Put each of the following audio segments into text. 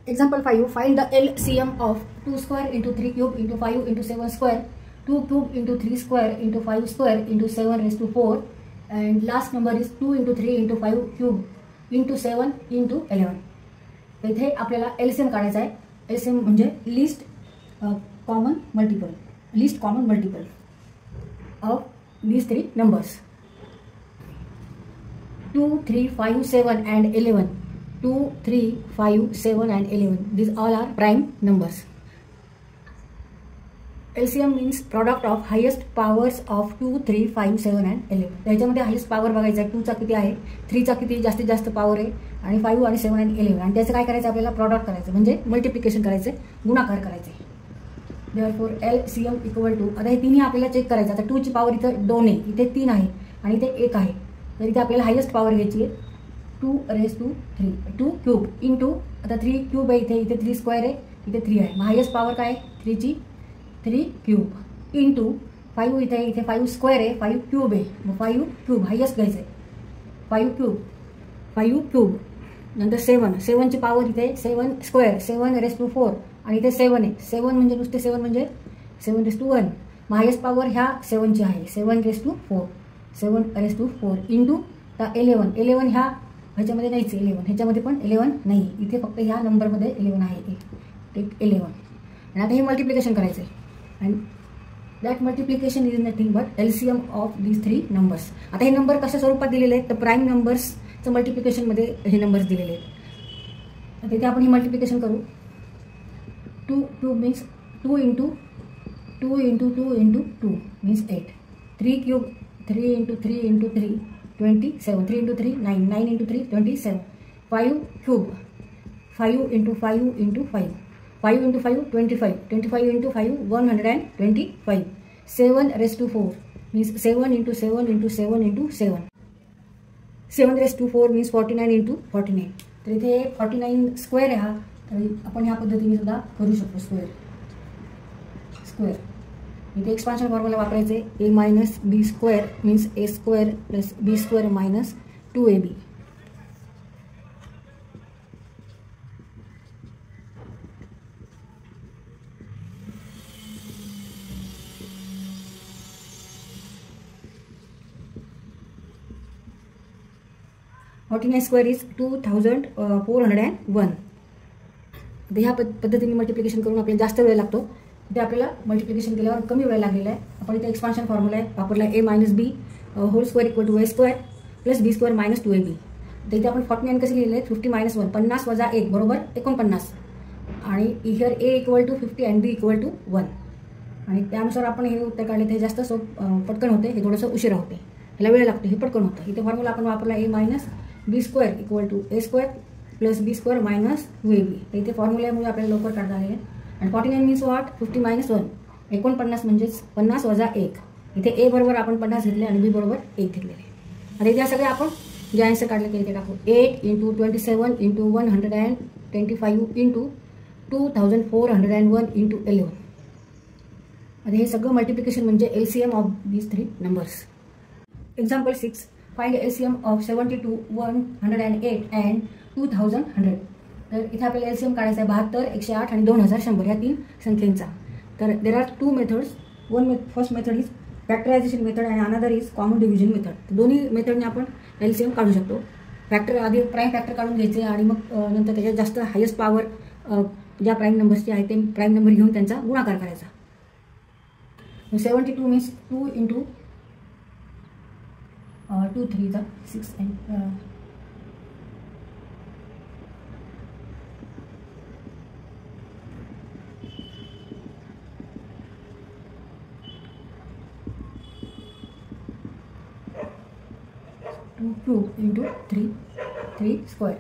Example 5. Find the LCM of 2 square into 3 cube into 5 into 7 square, 2 cube into 3 square into 5 square into 7 raised to 4, and last number is 2 into 3 into 5 cube into 7 into 11. इथे आपल्याला LCM काढायचा आहे. LCM म्हणजे list common multiple of these three numbers. 2, 3, 5, 7 and 11. 2, 3, 5, 7 and 11. These all are prime numbers. LCM means product of highest powers of 2, 3, 5, 7 and 11. त्याच्यामध्ये highest power बघायचा आहे. 2 चा किती आहे, 3 चा किती जास्तीत जास्त पॉवर आहे, आणि 5 आणि 7 आणि 11. आणि त्याचं काय करायचं आपल्याला, प्रॉडक्ट करायचं म्हणजे मल्टिप्लिकेशन करायचं, गुणाकार करायचे. Therefore LCM इक्वल टू, आता हे तिन्ही आपल्याला चेक करायचं. आता 2 ची पॉवर इथं 2 आहे, इथे 3 आहे आणि इथे 1 आहे. तर इथे आपल्याला हायेस्ट पॉवर घ्यायची आहे 2 raised to 3. 2 क्यूब इंटू, आता 3 क्यूब आहे इथे 3 स्क्वेअर आहे, इथे 3 आहे. मग हायेस्ट पॉवर काय आहे, 3 ची 3 क्यूब इंटू 5 इथे 5 स्क्वेअर आहे, 5 क्यूब आहे. मग 5 क्यूब हायेस्ट घ्यायचं आहे. 5 क्यूब नंतर 7 ची पॉवर इथे 7 स्क्वेअर, 7 raised to 4 आणि इथे 7 आहे. 7 म्हणजे नुसते 7 म्हणजे 7 raised to 1. Mug highest power ह्या 7 ची आहे, 7 raised to 4, 7 raised to 4 into 11 ह्याच्यामध्ये नाहीच, 11 ह्याच्यामध्ये पण 11 नाही, इथे फक्त ह्या नंबरमध्ये 11 आहे. टेक 11. आणि आता हे मल्टिप्लिकेशन करायचं आहे. And that multiplication is nothing but LCM of these 3 numbers. आता हे नंबर कशा स्वरूपात दिलेले आहेत, तर प्राईम नंबर्सचं मल्टिप्लिकेशनमध्ये हे नंबर्स दिलेले आहेत. आता इथे आपण हे मल्टिप्लिकेशन करू. 2 means 2 into 2 into 2 into 2 means 8. 3 cube 3 into 3 into 3 27. 3 into 3 9. 9 into 3 27. 5 cube 5 into 5 into 5. 5 into 5 25. 25 into 5 125. 7 raised to 4 means 7 into 7 into 7 into 7. 7 raised to 4 means 49 into 49. तर इथे 49 स्क्वेअर आहे हा, तर आपण ह्या पद्धतीने सुद्धा करू शकतो. स्क्वेअर इथे एक्सपान्शन फॉर्म्युला वापरायचे. a minus b square means a square plus b square minus 2ab. $49 square is 2401. ह्या पद्धतीने मल्टिप्लिकेशन करून आपल्याला जास्त वेळ लागतो. इथे आपल्याला मल्टिप्लिकेशन केल्यावर कमी वेळ लागलेला आहे. आपण इथे एक्सपान्शन फॉर्म्युला आहे वापरला, a minus b whole square equal to a square plus b square minus 2ab. तर इथे आपण 49 कसे लिहिले, 50 minus 1, 50 वजा 1 बरोबर 49. आणि इयर a equal to 50 and b equal to 1. आणि त्यानुसार आपण हे उत्तर काढले. ते जास्त पटकन होते, हे थोडंसं उशिरा होते, ह्याला वेळ लागतो, हे पटकन होतं. इथे फॉर्म्युला आपण वापरला a minus b square equal to a square plus b square minus 2ab. तर इथे फॉर्म्युल्यामुळे आपल्याला लवकर काढता आले. आणि 49 मीन्स व्हॉट, 50 minus 1, 49 म्हणजेच 50 वजा 1. इथे a बरोबर आपण 50 घेतले आणि b बरोबर 1 घेतलेले. आता इथे सगळे आपण जे आन्सर काढले ते इथे टाकू. 8 into 27 into 125 into 2401 into 11. आता हे सगळं मल्टिप्लिकेशन म्हणजे LCM of these 3 numbers. Example 6. Find LCM of 72, 108 and 2100. तर इथे आपल्याला LCM काढायचा आहे 72, 108 आणि 2100 ह्या 3 संख्येचा. तर there are 2 methods. First method is factorization method आणि another is common division method. दोन्ही मेथडने आपण LCM काढू शकतो. फॅक्टर आधी प्राईम फॅक्टर काढून घ्यायचे आणि मग नंतर त्याच्यात जास्त हायेस्ट पॉवर ज्या प्राईम नंबर्सचे आहे ते प्राईम नंबर घेऊन त्यांचा गुणाकार करायचा. 72 means 2 into 2 3 6 and 2 cube into 3 square.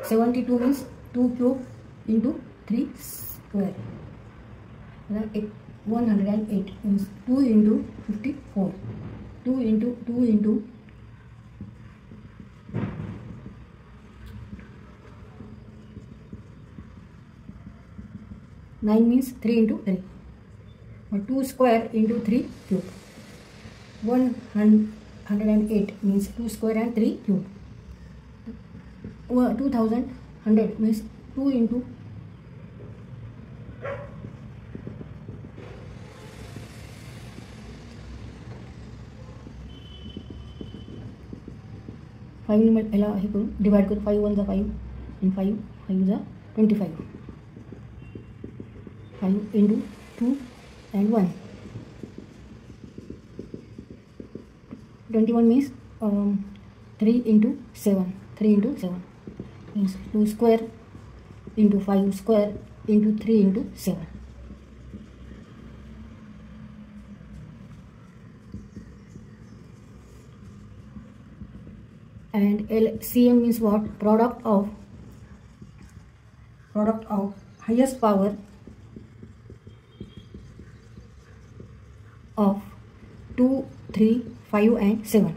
72 means 2 cube into 3 square. 108 means 2 into 54. 2 into 2 into 9 means 3 into 3. 2 square into 3 cube. 108 means 2 square and 3 cube. 2100 means 2 into 5 ह्याला हे करू डिवाइड करू 5 1 जा 5 आणि 5 5 जा 25 5 into 2 and 1 21 means 3 into 7 means 2 square into 5 square into 3 into 7. And LCM means what? Product of highest power of 2 3 5 and 7.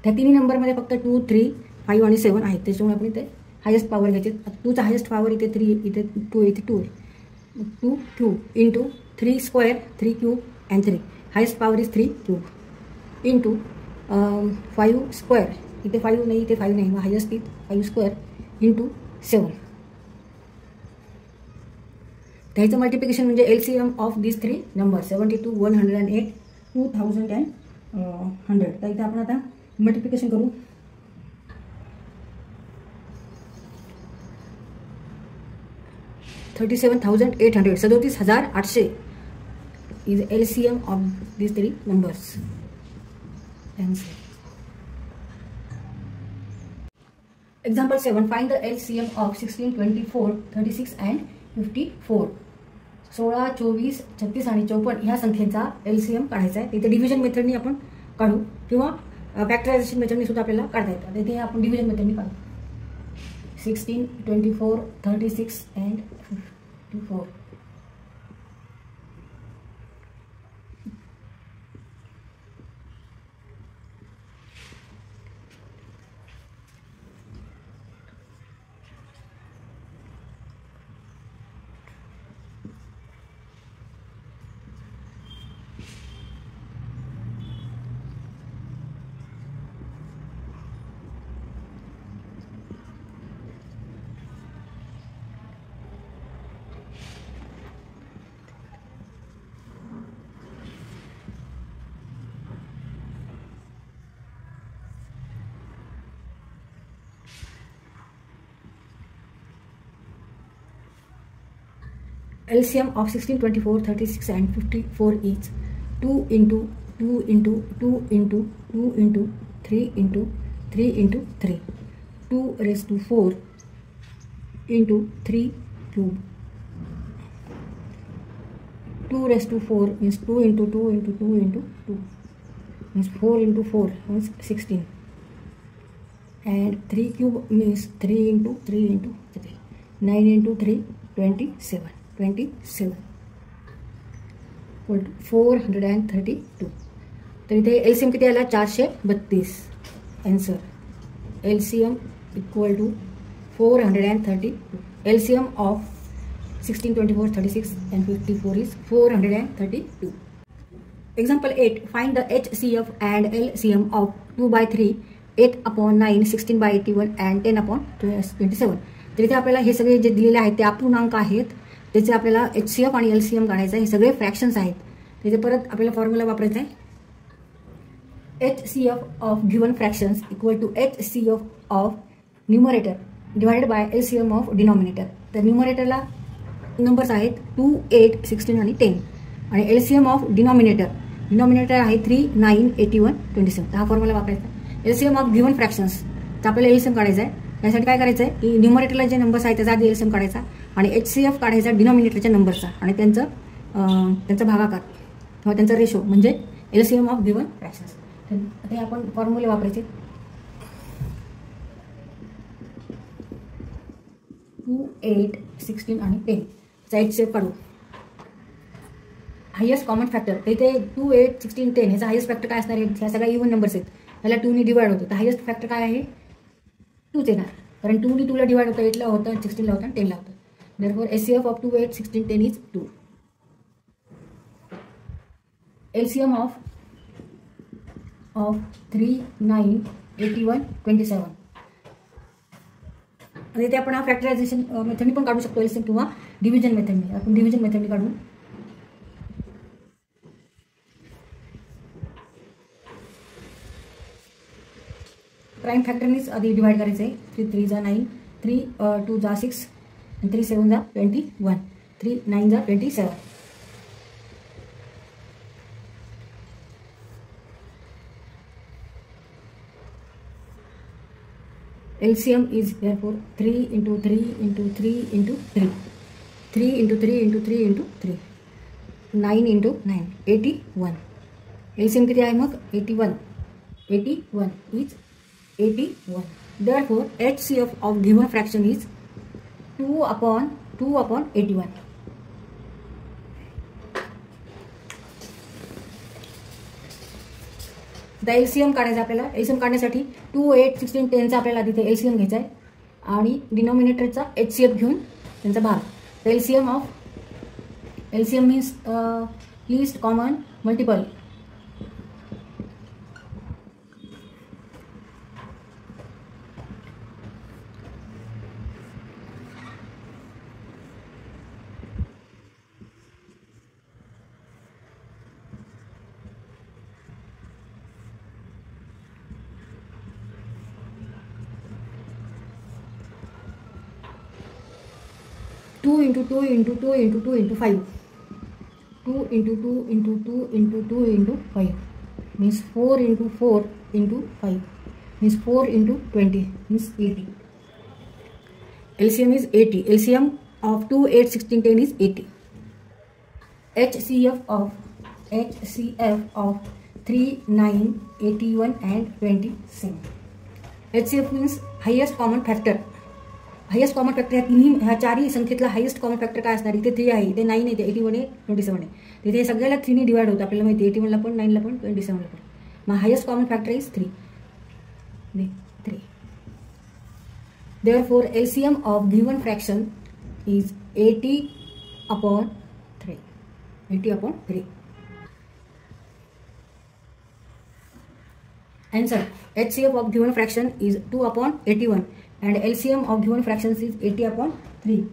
त्या तिन्ही नंबरमध्ये फक्त 2 3 5 आणि 7 आहेत, त्याच्यामुळे आपण इथे हायेस्ट पॉवर घ्यायचे. 2चा हायेस्ट पॉवर इथे 3, इथे 2, इथे 2 आहे. 2 cube into 3 square 3 cube and 3 highest power is 3 cube into 5 square इथे 5 नाही, इथे 5 नाही, मग हायेस्ट इथ 5 स्क्वेअर इंटू 7. त्याचं मल्टिप्लिकेशन म्हणजे LCM of this 3 number 72 108 2000 and 100. तर इथे आपण आता मल्टिप्लिकेशन करू. $37,800 37,800 is LCM of these 3 numbers. Answer. Example 7. Find the LCM of 16, 24, 36 and 54. 16, 24, 36 आणि 54 ह्या संख्येचा LCM काढायचा आहे. तिथे डिव्हिजन मेथडनी आपण काढू किंवा फॅक्टरायझेशन मेथडनी सुद्धा आपल्याला काढता येतं. तिथे आपण डिव्हिजन मेथडनी काढू. 16, 24, 36 and 54. LCM of 16, 24, 36 and 54 is 2 into 2 into 2 into 2 into 3 into 3 into 3. 2 raised to 4 into 3 cube. 2 raised to 4 means 2 into 2 into 2 into 2 means 4 into 4 means 16. And 3 cube means 3 into 3 into 3. 9 into 3 27. 27 equal to 432. तर इथे LCM किती आला 432. Answer LCM equal to 432. LCM of 16, 24, 36 and 54 is 432. Example 8. Find the HCF and LCM of 2/3, 8/9, 16/81 and 10/27. तर इथे आपल्याला हे सगळे जे दिलेले आहेत ते अपूर्णांक आहेत, त्याचे आपल्याला HCF आणि LCM काढायचं आहे. हे सगळे फ्रॅक्शन्स आहेत. त्याचे परत आपल्याला फॉर्म्युला वापरायचा आहे. HCF of given fractions equal to HCF of numerator divided by LCM of denominator. तर न्यूमरेटरला नंबर्स आहेत 2, 8, 16 आणि 10 आणि LCM ऑफ डिनॉमिनेटर आहे 3, 9, 81, 27. तर हा फॉर्म्युला वापरायचा. LCM ऑफ गिवन फ्रॅक्शन्स तर आपल्याला LCM काढायचा आहे. यासाठी काय करायचं आहे की न्यूमरेटरला जे नंबर्स आहेत त्याचा आधी LCM काढायचा आणि HCF काढायचा डिनॉमिनेटरच्या नंबरचा आणि त्यांचा भागाकार किंवा त्यांचा रेशो म्हणजे LCM ऑफ गिवन फ्रॅक्शन्स. तर हे आपण फॉर्म्युले वापरायचे. 2, 8, 16 आणि 10 चा HCF काढू. हायेस्ट कॉमन फॅक्टर तर इथे 2, 8, 16, 10 ह्याचा हायेस्ट फॅक्टर काय असणार आहे. ह्या सगळ्या इव्हन नंबर्स आहेत, ह्याला 2 ने डिवाइड होतं. तर हायेस्ट फॅक्टर काय आहे 2च येणार, कारण 2 ने 2 ला डिवाइड होतं, 8 ला होतं, 16 ला होतं आणि 10 ला होतं. Therefore HCF of 2, 8, 16, 10 is 2. LCM of 3, 9, 81, 27. आणि ते आपण फॅक्टरायझेशन मेथडनी पण काढू शकतो LCM किंवा डिव्हिजन मेथडनी. आपण डिव्हिजन मेथडनी काढू. प्राईम फॅक्टरनीच आधी डिवाइड करायचं आहे. 3 3 जा 9, 3 2 जा 6 आणि 3 7 जा 21, 3 9 जा 27. LCM is therefore 3 into 3 into 3 into 3. 3 into 3 into 3 into 3. 9 into 9. 81. LCM किती आहे मग? 81. 81 is 81. Therefore, HCF of given fraction is 2 upon 81. आता LCM काढायचं आपल्याला. LCM काढण्यासाठी 2 8 16 10चा आपल्याला तिथे LCM घ्यायचा आहे आणि डिनॉमिनेटरचा HCF घेऊन त्यांचा भाग. तर LCM means list common multiple. Two into 2 into 2 into 2 into 5. 2 into 2 into 2 into 2 into 5 means 4 into 4 into 5 means 4 into 20 means 80. LCM is 80. LCM of 2 8 16 10 is 80. HCF of 3 9 81 and 27. HCF means highest common factor. Highest common factor ह्या चारही संख्येतला highest common factor काय असणार? इथे 3 आहे, इथे 9 आहे, 81 आहे, 27 आहे. तिथे सगळ्याला 3 ने डिवाइड होतं. आपल्याला माहिती आहे 81 ला पण, 9 ला पण, 27 ला पण. मग highest common factor is 3. Therefore, LCM of given fraction is 80 upon 3. 80 upon 3. Answer. HCF of given fraction is 2 upon 81 and LCM of given fractions is 80 upon 3.